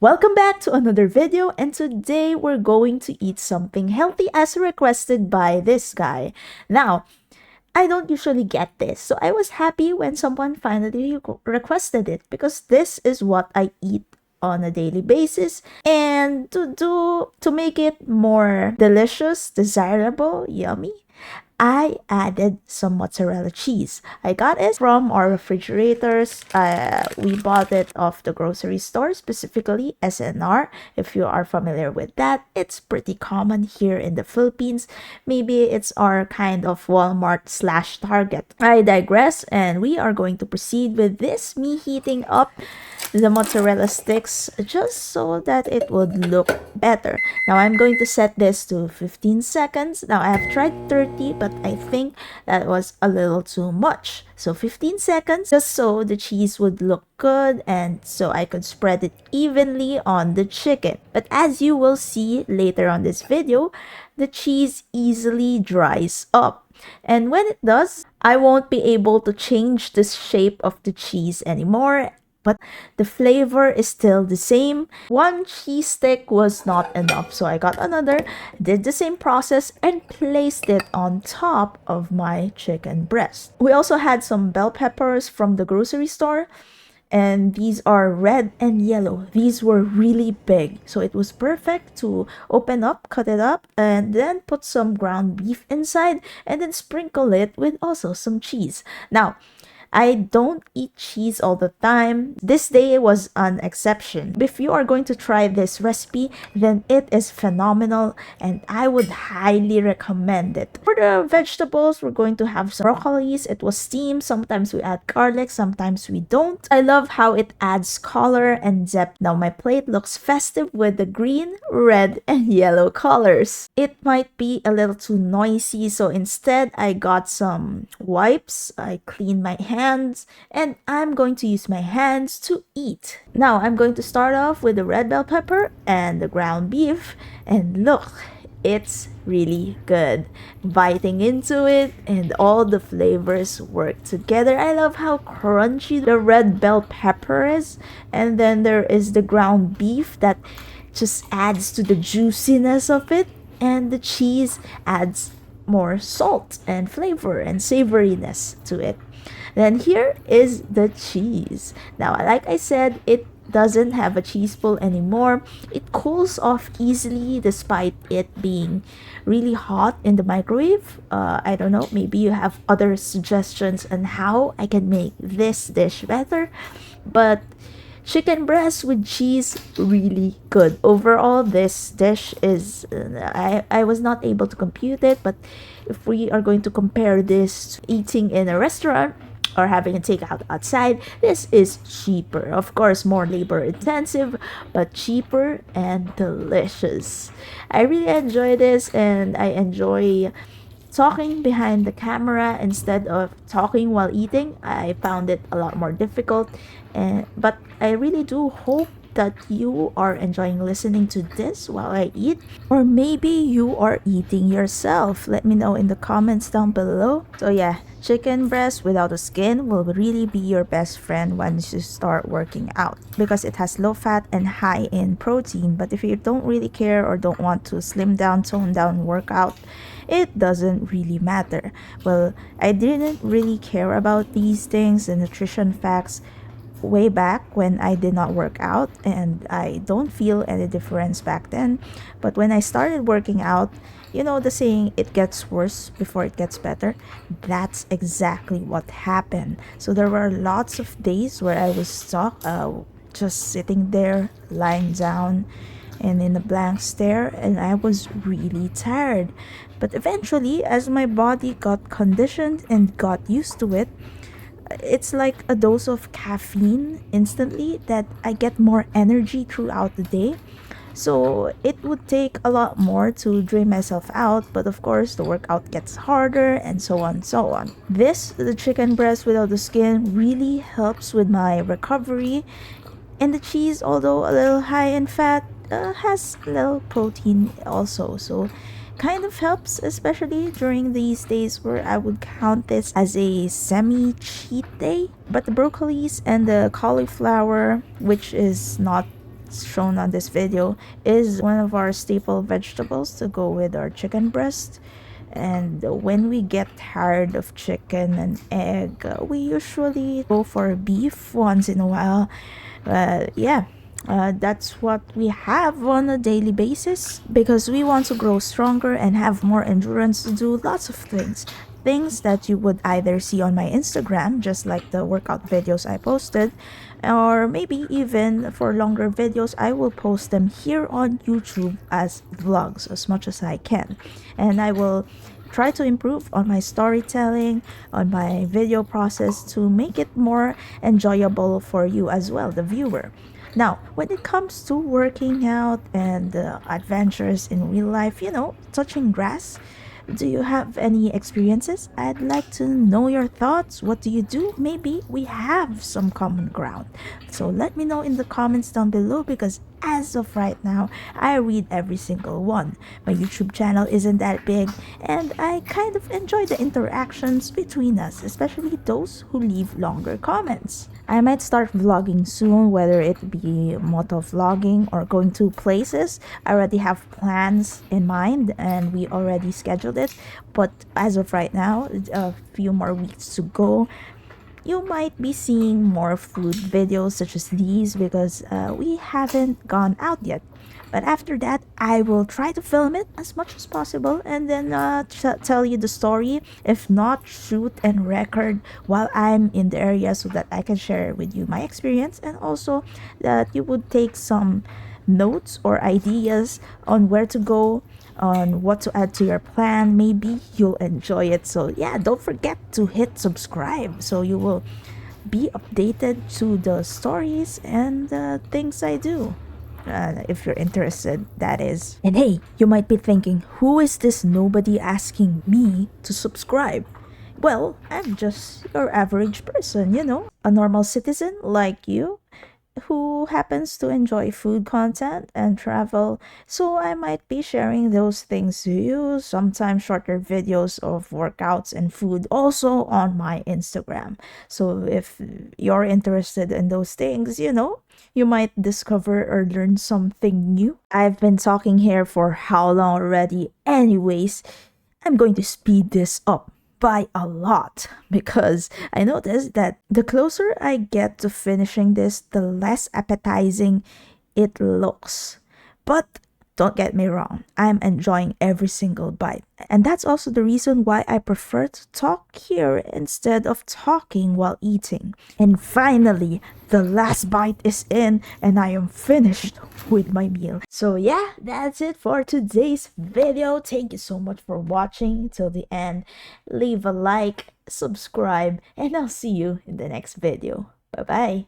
Welcome back to another video, and today we're going to eat something healthy as requested by this guy. Now, I don't usually get this, so I was happy when someone finally requested it because this is what I eat on a daily basis, and to make it more delicious, desirable, yummy, I added some mozzarella cheese. I got it from our refrigerators. We bought it off the grocery store, specifically SNR. If you are familiar with that, it's pretty common here in the Philippines. Maybe it's our kind of Walmart slash Target. I digress, and we are going to proceed with this, me heating up the mozzarella sticks just so that it would look better. Now I'm going to set this to 15 seconds. Now I have tried 30, but I think that was a little too much. So 15 seconds just so the cheese would look good and so I could spread it evenly on the chicken. But as you will see later on this video, the cheese easily dries up. And when it does, I won't be able to change the shape of the cheese anymore, but the flavor is still the same. One cheese stick was not enough, so I got another, did the same process, and placed it on top of my chicken breast. We also had some bell peppers from the grocery store, and these are red and yellow. These were really big, so it was perfect to open up, cut it up, and then put some ground beef inside, and then sprinkle it with also some cheese. Now, I don't eat cheese all the time. This day was an exception. If you are going to try this recipe, then it is phenomenal and I would highly recommend it. For the vegetables, we're going to have some broccolis. It was steamed. Sometimes we add garlic, sometimes we don't. I love how it adds color and depth. Now my plate looks festive with the green, red, and yellow colors. It might be a little too noisy, so instead I got some wipes. I cleaned my hands and I'm going to use my hands to eat. Now I'm going to start off with the red bell pepper and the ground beef, and look, it's really good. Biting into it and all the flavors work together. I love how crunchy the red bell pepper is, and then there is the ground beef that just adds to the juiciness of it, and the cheese adds more salt and flavor and savoriness to it. Then here is the cheese. Now, like I said, it doesn't have a cheese pull anymore. It cools off easily despite it being really hot in the microwave. I don't know, maybe you have other suggestions on how I can make this dish better. But chicken breast with cheese, really good. Overall, this dish is, I was not able to compute it, but if we are going to compare this to eating in a restaurant or having a takeout outside, this is cheaper. Of course, more labor intensive, but cheaper and delicious. I really enjoy this, and I enjoy talking behind the camera instead of talking while eating. I found it a lot more difficult, but I really do hope that you are enjoying listening to this while I eat, or maybe you are eating yourself. Let me know in the comments down below. So yeah, chicken breast without a skin will really be your best friend once you start working out because it has low fat and high in protein. But if you don't really care or don't want to slim down, tone down, workout, it doesn't really matter. Well, I didn't really care about these things, the nutrition facts, way back when I did not work out, and I don't feel any difference back then. But when I started working out, you know the saying, it gets worse before it gets better. That's exactly what happened. So there were lots of days where I was stuck, just sitting there, lying down, and in a blank stare, and I was really tired. But eventually, as my body got conditioned and got used to it, it's like a dose of caffeine instantly that I get more energy throughout the day. So it would take a lot more to drain myself out, but of course the workout gets harder and so on, so on. The chicken breast without the skin, really helps with my recovery. And the cheese, although a little high in fat, has a little protein also, so kind of helps, especially during these days where I would count this as a semi-cheat day. But the broccolis and the cauliflower, which is not shown on this video is one of our staple vegetables to go with our chicken breast. And when we get tired of chicken and egg, we usually go for beef once in a while. Yeah, that's what we have on a daily basis because we want to grow stronger and have more endurance to do lots of things. Things that you would either see on my Instagram, just like the workout videos I posted, or maybe even for longer videos, I will post them here on YouTube as vlogs as much as I can. And I will try to improve on my storytelling, on my video process to make it more enjoyable for you as well, the viewer. Now, when it comes to working out and adventures in real life, touching grass, do you have any experiences? I'd like to know your thoughts. What do you do? Maybe we have some common ground. So let me know in the comments down below because as of right now, I read every single one. My YouTube channel isn't that big and I kind of enjoy the interactions between us, especially those who leave longer comments. I might start vlogging soon, whether it be moto vlogging or going to places. I already have plans in mind and we already scheduled it. But as of right now, a few more weeks to go. You might be seeing more food videos such as these because we haven't gone out yet. But after that, I will try to film it as much as possible and then tell you the story. If not, shoot and record while I'm in the area so that I can share with you my experience and also that you would take some notes or ideas on where to go, on what to add to your plan. Maybe you'll enjoy it. So yeah, don't forget to hit subscribe so you will be updated to the stories and the things I do. If you're interested, that is. And hey, you might be thinking, who is this nobody asking me to subscribe? Well, I'm just your average person, a normal citizen like you who happens to enjoy food content and travel. So I might be sharing those things to you, sometimes shorter videos of workouts and food also on my Instagram. So if you're interested in those things, you might discover or learn something new. I've been talking here for how long already? Anyways, I'm going to speed this up by a lot because I noticed that the closer I get to finishing this, the less appetizing it looks. But don't get me wrong, I'm enjoying every single bite. And that's also the reason why I prefer to talk here instead of talking while eating. And finally, the last bite is in and I am finished with my meal. So yeah, that's it for today's video. Thank you so much for watching till the end. Leave a like, subscribe, and I'll see you in the next video. Bye-bye.